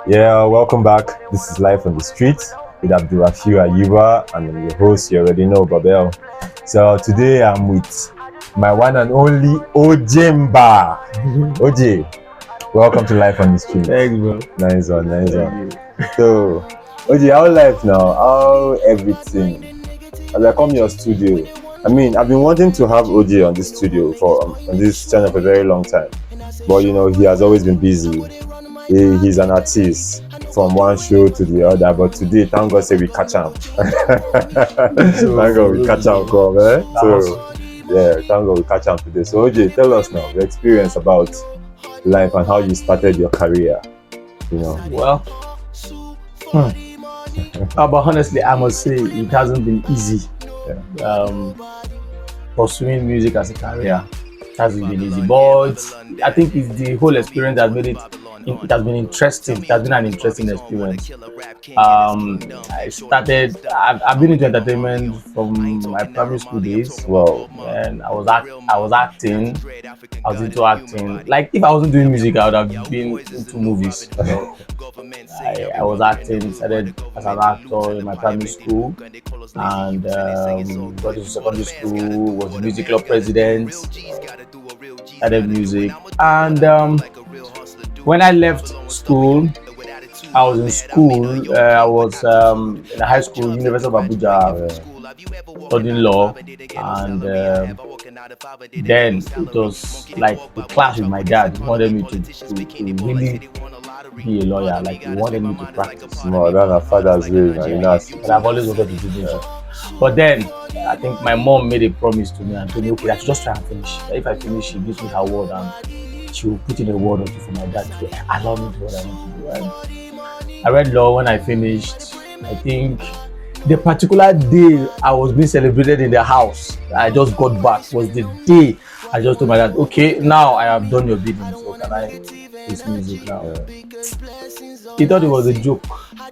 Yeah, welcome back. This is Life on the Street with Abdurrafil Ayuba, and I'm your host. You already know, Babel. So today I'm with my one and only Ojemba. OJ, welcome to Life on the Street. Thanks, bro. Nice one. So, OJ, how life now? How everything? As I come to your studio, I mean, I've been wanting to have OJ on this studio on this channel for a very long time, but he has always been busy. He's an artist from one show to the other, but today, thank God, say we catch him. Thank God we catch him, come, eh? So, yeah, thank God we catch him today. So, OJ, tell us now the experience about life and how you started your career. Well, but honestly, I must say it hasn't been easy. Pursuing music as a career hasn't been easy, but I think it's the whole experience that made it. It has been interesting. It has been an interesting experience. I've been into entertainment from my primary school days. Wow. And I was acting. I was into acting. Like if I wasn't doing music, I would have been into movies. I was acting. Started as an actor in my primary school, and got into secondary school. Was the music club president. Started music, and when I left school, I was in school. I was in a high school, University of Abuja, studying law, and then it was like a clash with my dad. He wanted me to really be a lawyer. Like he wanted me to practice. More than a father's will, And I've always wanted to do music. But then I think my mom made a promise to me and told me, okay, I should just try and finish. If I finish, she gives me her word and she will put in a word or two for my dad to allow me to do what I want to do. And I read law when I finished. I think the particular day I was being celebrated in the house, I just got back, was the day I just told my dad, okay, now I have done your bidding, so can I this music now? He thought it was a joke.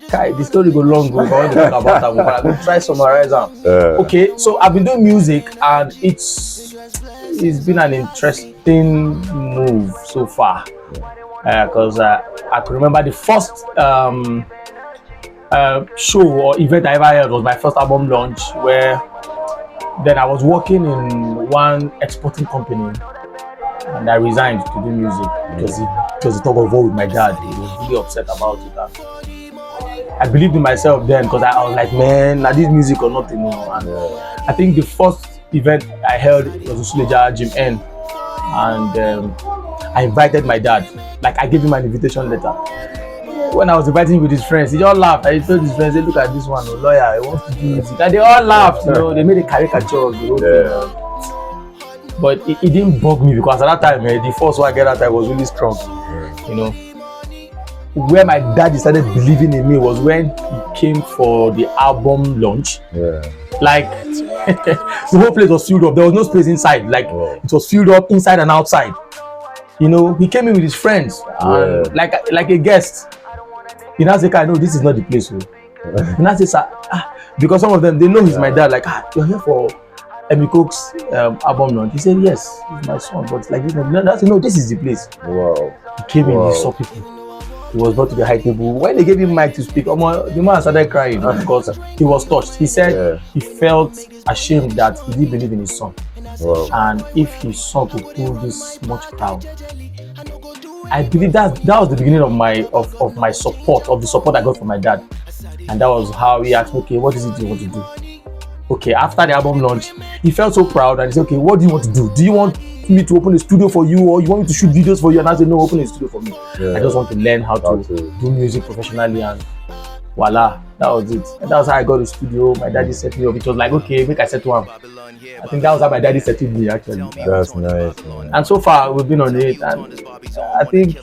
Kai, the story go long, but I want to talk about that, but I will try summarize them. Okay, so I've been doing music and it's been an interesting move so far, because I could remember the first show or event I ever held was my first album launch, where then I was working in one exporting company and I resigned to do music because it was a tug of war with my dad. He was really upset about it. I believed in myself then because I was like, man, now this music or nothing. And I think the first event I held was Suleja Gym N, and I invited my dad. Like I gave him an invitation letter. When I was inviting him with his friends, he all laughed. I told his friends, hey, look at this one, lawyer, he wants to do music. And they all laughed, they made a caricature of the whole thing. But it didn't bug me because at that time, the force I get that time was really strong. Where my daddy started believing in me was when he came for the album launch. Like the whole place was filled up. There was no space inside. Like it was filled up inside and outside. He came in with his friends, like a guest. He now said, "No, this is not the place." He now says, because some of them they know he's my dad. Like, you're here for Emmykokz album launch. He said, "Yes, he's my son, but like this." No, this is the place. Wow. He came in, he saw people. He was brought to the high table. When they gave him mic to speak, the man started crying because he was touched. He said he felt ashamed that he didn't believe in his son. Wow. And if his son could pull this much crowd, I believe that was the beginning of my support, of the support I got from my dad. And that was how he asked me, okay, what is it you want to do? Okay, after the album launch, he felt so proud and he said, okay, what do you want to do? Do you want me to open a studio for you, or you want me to shoot videos for you? And I said, no, open a studio for me. I just want to learn how to do music professionally, and voila, that was it. And that was how I got a studio. My daddy set me up. It was like, okay, make I settle him. I think that was how my daddy settled me actually. That's nice, man. And so far we've been on it, and I think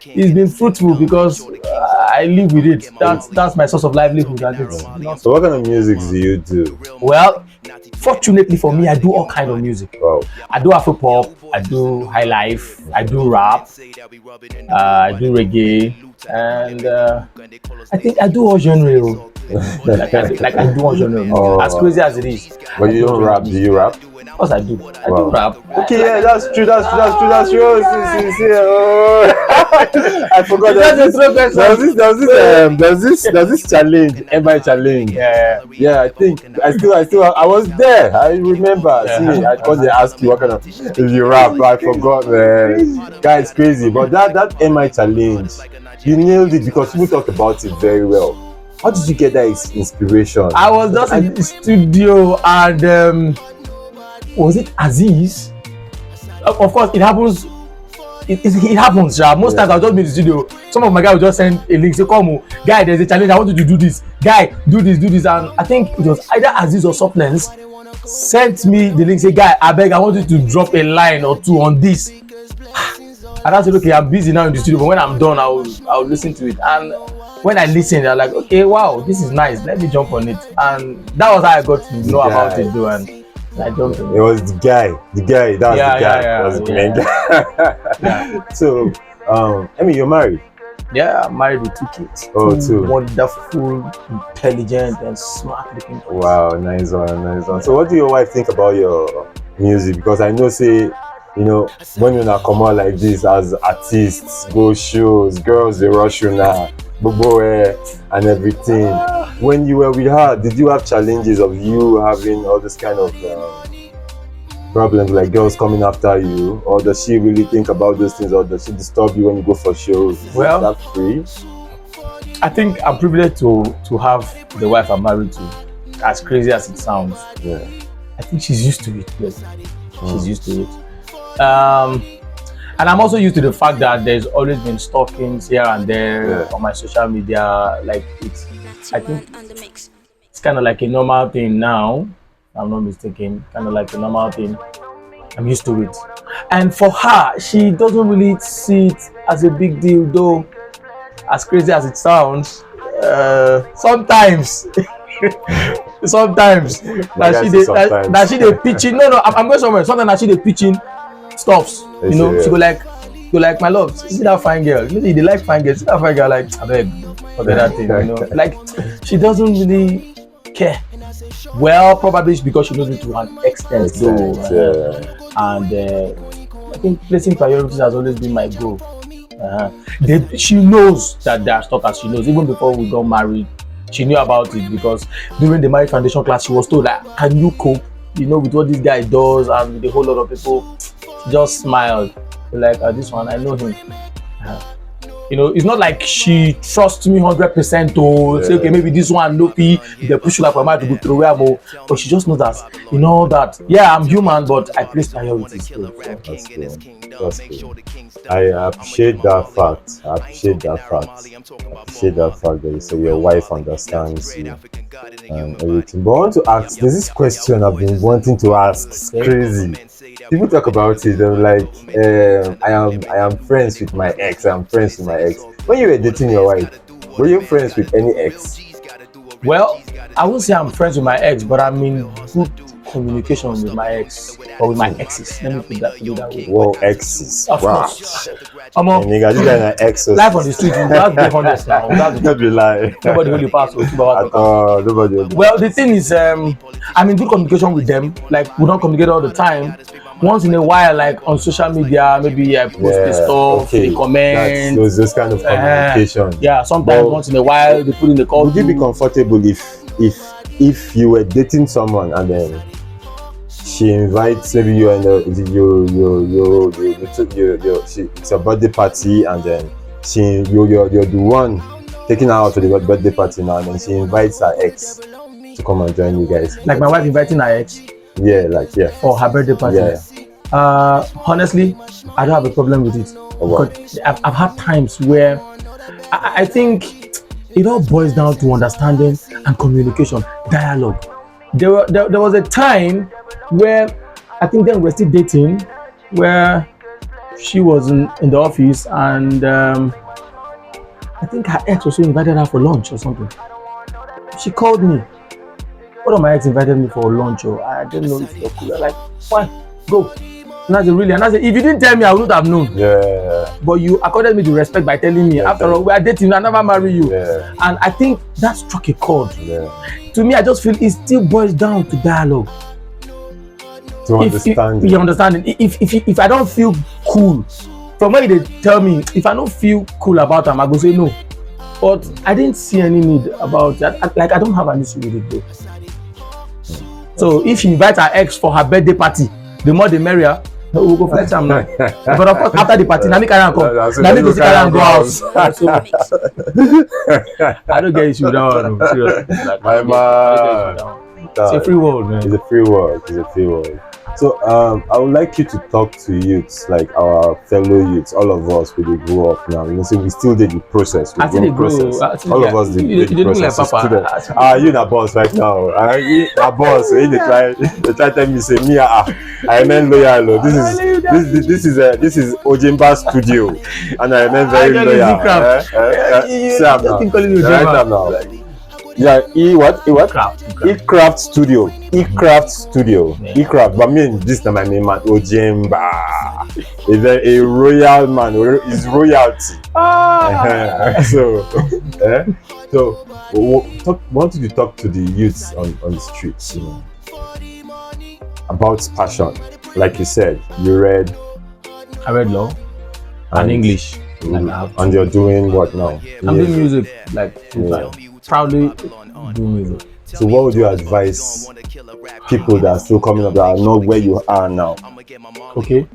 it's been fruitful because I live with it. That's my source of livelihood. So what kind of music do you do? Well, fortunately for me, I do all kinds of music. Wow. I do Afro-pop, I do high life, I do rap, I do reggae, and I think I do all genre. Like I do all genre. As crazy as it is. But you don't rap, do you rap? Of course I do. I do Wow. rap. Okay, yeah, that's true. Oh. I forgot there's this challenge, MI challenge. Yeah, I think I was there. I remember. See, I thought they asked you what kind of if you rap. I forgot, man. Guys, crazy. But that MI challenge, you nailed it because people talked about it very well. How did you get that inspiration? I was just in the studio and was it Aziz? Of course, it happens. It happens, yeah. Most times I'll just be in the studio. Some of my guys will just send a link, say, "Come, guy, there's a challenge. I want you to do this. Guy, do this." And I think it was either Aziz or Softlands sent me the link, say, "Guy, I beg, I want you to drop a line or two on this." And I said, "Okay, I'm busy now in the studio, but when I'm done, I'll listen to it." And when I listened, I'm like, "Okay, wow, this is nice. Let me jump on it." And that was how I got to know about it, though. And I jumped on it. It was the guy. That was the main guy. So, you're married? Yeah, I'm married with 2 kids. Oh, two. Wonderful, intelligent, and smart looking kids. Wow, nice one. So, what do your wife think about your music? Because I know, say, when you come out like this as artists, go shows, girls they rush you now, bobo and everything. When you were with her, did you have challenges of you having all this kind of problems, like girls coming after you, or does she really think about those things, or does she disturb you when you go for shows? Well, that free? I think I'm privileged to have the wife I'm married to. As crazy as it sounds, yeah, I think she's used to it. Yes. She's used to it. And I'm also used to the fact that there's always been stalkings here and there on my social media. Like I think it's kind of like a normal thing now. If I'm not mistaken, kind of like a normal thing. I'm used to it. And for her, she doesn't really see it as a big deal, though. As crazy as it sounds, sometimes. Sometimes that she dey pitching. No, I'm going somewhere. Sometimes that she dey pitching stuffs. She go like, "My love, see that fine girl? Maybe they like fine girls. See that fine girl, like, I beg, forget that thing." Like she doesn't really care. Well, probably because she knows me to an extent, though. And I think placing priorities has always been my goal. She knows that there are stalkers. She knows even before we got married. She knew about it because during the marriage foundation class, she was told, like, "Can you cope, with what this guy does?" And with a whole lot of people, she just smiled. Like, "This one, I know him." It's not like she trusts me 100% to say, "Okay, maybe this one, no fee, they push you like my mind to go through where," but she just knows that, that, yeah, I'm human, but I place priorities. That's cool. I appreciate that fact. That you say your wife understands you and everything. But I want to ask, there's this question I've been wanting to ask. It's crazy. People talk about it. They're like, I am friends with my ex. When you were dating your wife, were you friends with any ex? Well, I won't say I'm friends with my ex, but I'm in good communication with my ex or with my exes. Let me put that way. Whoa, exes. Of course. Nigga, you guys are exes. Life on the street, you have to be honest now. Don't be lying. Nobody really pass. Nobody. Well, the thing is, I'm in good communication with them. Like, we don't communicate all the time. Once in a while, like on social media, maybe I post the stuff, they comment. That's those kind of communication. Sometimes once in a while they put in the call. Would you be comfortable if you were dating someone and then she invites, maybe you and it's a birthday party, and then you're the one taking her out to the birthday party now, and then she invites her ex to come and join you guys? Like my wife inviting her ex? For her birthday party. Honestly, I don't have a problem with it. Because I've had times where I think it all boils down to understanding and communication, dialogue. There was a time where I think then we're still dating, where she was in the office, and I think her ex also invited her for lunch or something. She called me. One of my ex invited me for lunch, or I didn't know if you're cool. I'm like, fine, go. And I said, really? And I said, if you didn't tell me, I wouldn't have known. Yeah. But you accorded me the respect by telling me. Yeah, After all, we are dating, I never marry you. Yeah. And I think that struck a chord. Yeah. To me, I just feel it still boils down to dialogue. To understand. You understand it. If I don't feel cool, from when they tell me, if I don't feel cool about them, I go say no. But I didn't see any need about that. Like, I don't have an issue with it though. So if she invites her ex for her birthday party, the more the merrier. We'll go flex am now. But of course, after the party, now me carry am come. Now me go carry am go house. So I don't get issue with that one. Seriously. Like, My man. It's a free world, man. It's a free world. It's a free world. So I would like you to talk to youths, like our fellow youths, all of us who they grow up now. You know, so we still did the process. We Actually, process. All of us did the process. Like Papa. You na boss right now. You na boss. They try tell me say me I remain loyal. This is Ojemba Studio, and I remain very loyal. Say I'm now. Yeah, E-kraft Studio. E-kraft Studio. E-kraft. But I mean, this is my name, man. Ojemba. A royal man. Is royalty. So, wanted to talk to the youths on the streets, you know, about passion. Like you said, you read. I read law and English. And you're doing what now? I'm doing music, like proudly do music. So what would you advise people that are still coming up that are not where you are now? Okay.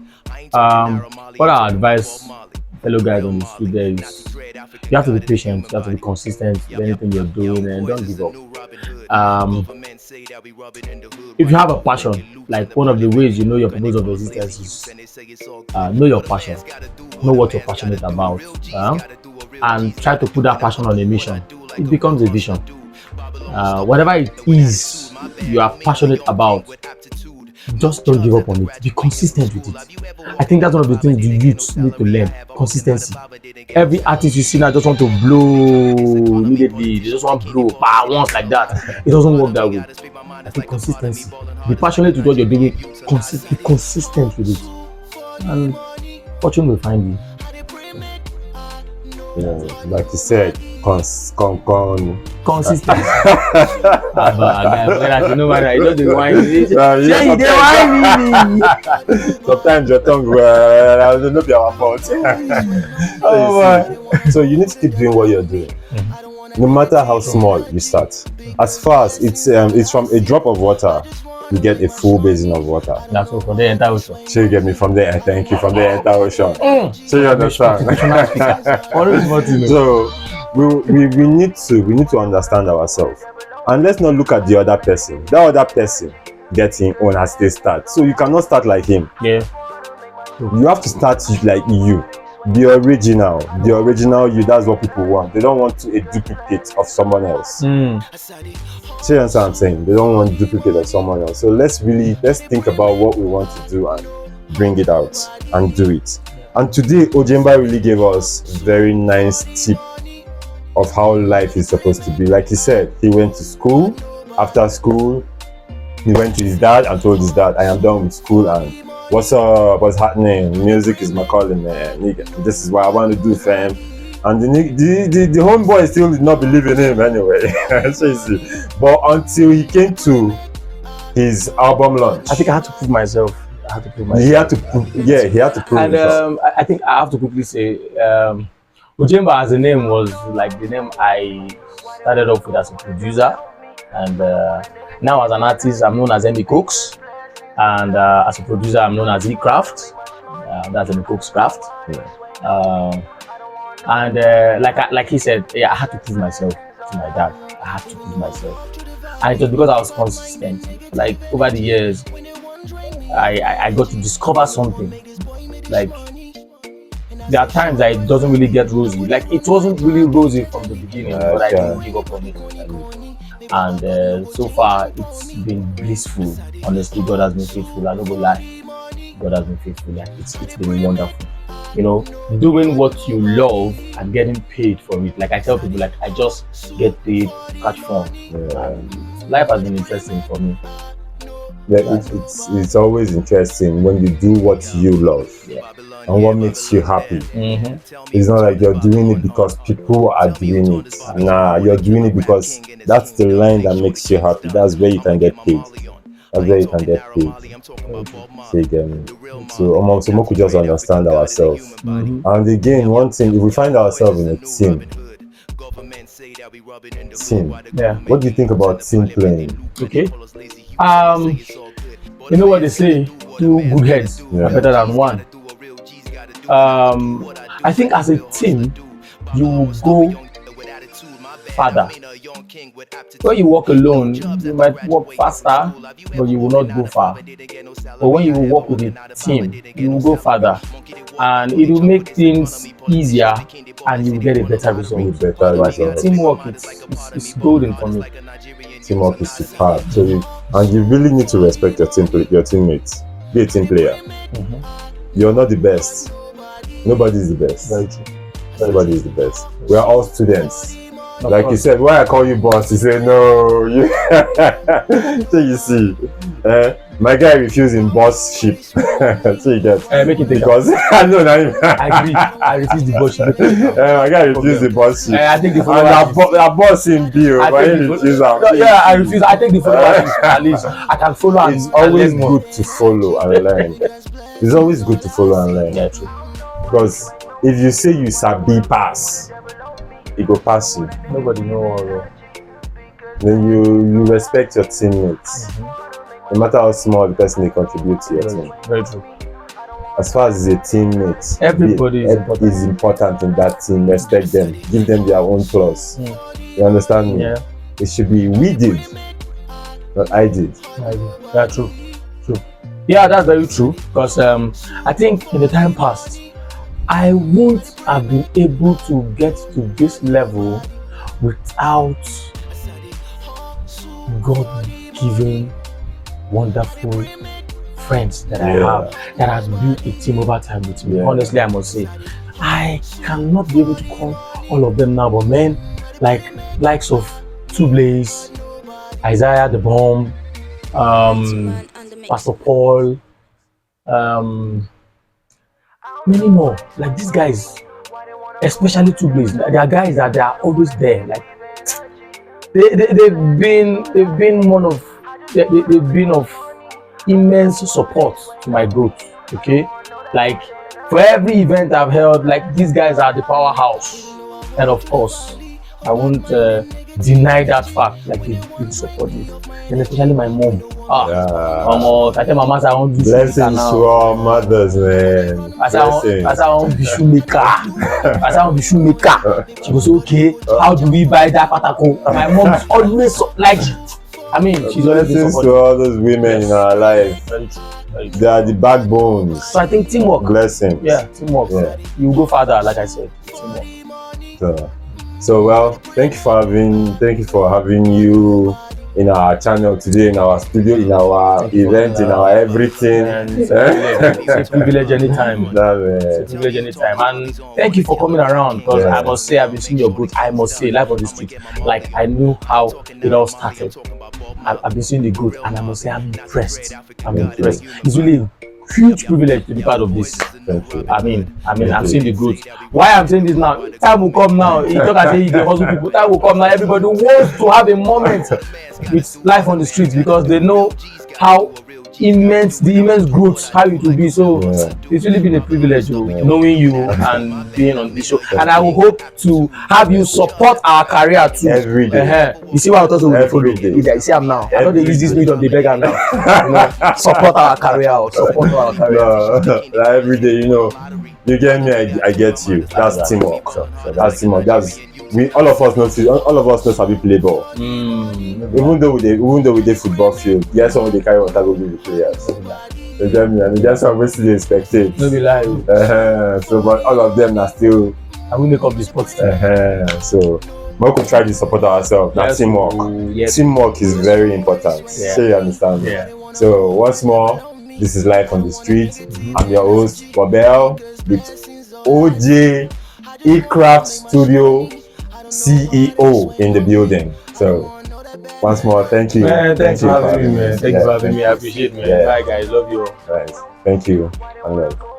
What I advise fellow guys on the street there is you have to be patient, you have to be consistent with anything you're doing, and don't give up. If you have a passion, like one of the ways you know your purpose of existence is know your passion, know what you're passionate about, and try to put that passion on a mission. It becomes a vision. Whatever it is you are passionate about, just don't give up on it. Be consistent with it. I think that's one of the things the youths need to learn. Consistency. Every artist you see now just want to blow immediately. They just want to blow once like that. It doesn't work that way. I think consistency. Be passionate with what you're doing. Be consistent with it. And fortune will find you. Yeah, like you said, consistent. Sometimes your tongue will not be our fault. So you need to keep doing what you're doing. No matter how small you start. As far as it's from a drop of water, you get a full basin of water. That's all for the entire ocean. So you get me from there. Thank you, from the entire ocean. So you understand. So we need to understand ourselves, and let's not look at the other person. That other person gets him own as they start. So you cannot start like him. Yeah. You have to start like you. The original you. That's what people want. They don't want a duplicate of someone else. See what I'm saying? They don't want a duplicate of someone else. So let's think about what we want to do and bring it out and do it. And today Ojemba really gave us a very nice tip of how life is supposed to be. Like he said, he went to school. After school, he went to his dad and told his dad, I am done with school and what's up, what's happening? Music is my calling, man. This is what I want to do, fam. And the homeboy still did not believe in him anyway. But until he came to his album launch, I think I had to prove myself. He had to prove himself. And I think I have to quickly say, Ojemba as a name was like the name I started off with as a producer, and now as an artist I'm known as Emmykokz, and as a producer I'm known as E-kraft. That's Emmykokz Kraft. And like he said, I had to prove myself to my dad. I had to prove myself, and it was because I was consistent. Like over the years, I got to discover something. Like there are times that it doesn't really get rosy. Like it wasn't really rosy from the beginning, but I didn't give up on it. And so far, it's been blissful. Honestly, God has been faithful. I don't go lie. God has been faithful. Like it's been wonderful. You know, doing what you love and getting paid for it. Like I tell people, like I just get paid to catch fun. And life has been interesting for me. Yeah, it's always interesting when you do what you love and what makes you happy. It's not like you're doing it because people are doing it. Nah, you're doing it because that's the line that makes you happy. That's where you can get paid. That's where you can get paid. So you get me. So we could just understand ourselves. And again, one thing, if we find ourselves in a team, Yeah. what do you think about team playing? Okay. You know what they say? Two good heads are better than one. I think as a team, you will go farther. When you walk alone, you might walk faster, but you will not go far. But when you walk with a team, you will go farther, and it will make things easier, and you will get a better result. Better So I think result. teamwork it's golden for me. Teamwork is superb. So you really need to respect your teammates. Be a team player. You're not the best. Nobody is the best. Very true. Nobody is the best. We are all students. Of Like you course. said, why I call you boss? You say no. You so you see, my guy refusing boss ship. So you get Make it take because I know that. I agree. I refuse the bullshit. My guy refused the boss ship. I take the And follower. that boss in bill, I but take he the refuse No, am. yeah, I refuse. I take the follower. At least I can follow and It's always and learn more. good to follow and learn. It's always good to follow and learn. Yeah, true. Because if you say you sabi pass, it go pass you. Nobody know all. Then you respect your teammates. No matter how small the person they contribute to your team. Very true. As far as a teammate, Everybody is important. in that team. Respect them, give them their own plus. You understand me? Yeah. It should be we did, not I did. Yeah, true. True. Yeah, that's very true. Because I think in the time past, I won't have been able to get to this level without God given wonderful friends that I have that has built a team over time with me. Honestly, I must say, I cannot be able to call all of them now, but men likes of Two Blaze, Isaiah the Bomb, Pastor Paul, many more. Like these guys, especially Two Blaze, they are guys that they are always there. Like they've been of immense support to my growth. Okay, like for every event I've held, like these guys are the powerhouse, and of course I won't deny that fact. Like they've been supportive, and especially my mom. I tell my mom I want to do Blessings to our mothers, man. As I want to be shoemaker. As I want to be shoemaker. She goes, okay, how do we buy that patako? My mom is always like, I mean, she's always been Blessings supportive. to all those women in our life. Very true. Very true. They are the backbones. So I think teamwork. Blessings. Yeah, teamwork. Yeah. You go further, like I said. Teamwork. So well, thank you for having you in our channel today, in our studio, in our event, in our everything. It's a privilege anytime. It's a privilege anytime. And thank you for coming around, because I must say I've been seeing your growth. I must say, live on the street, like I knew how it all started. I've been seeing the growth, and I must say I'm impressed. I'm impressed. It's really a huge privilege to be part of this. I mean, I'm seeing the growth. Why I'm saying this now? Time will come now. You talk and say the hustle people. Time will come now. Everybody wants to have a moment with life on the streets, because they know how the immense growth, how it will be. So it's really been a privilege knowing you and being on this show. And I will hope to have you support our career too. Every day. You see what I thought we will follow? day. You see I'm now. I know they use this medium, they beg now. Support our career. Support our career. Every day, you get me, I get you. That's teamwork. That's teamwork. All of us know how we play ball. Even though we dey football field, yes, some they carry water go give the players. You get me, and just always dey spectate. No be lie. So, but all of them are still. I will make up the sports time. So, we could try to support ourselves. That's teamwork. Teamwork is very important. So you understand me. So once more, this is Life on the Street. I'm your host, Bobel, with E-kraft Studio CEO in the building. So Once more, thank you. Man, thanks for having me, man. Thank you Yeah, for having me. I appreciate it, man. Yeah. Bye, guys. Love you all. Right. Thank you. And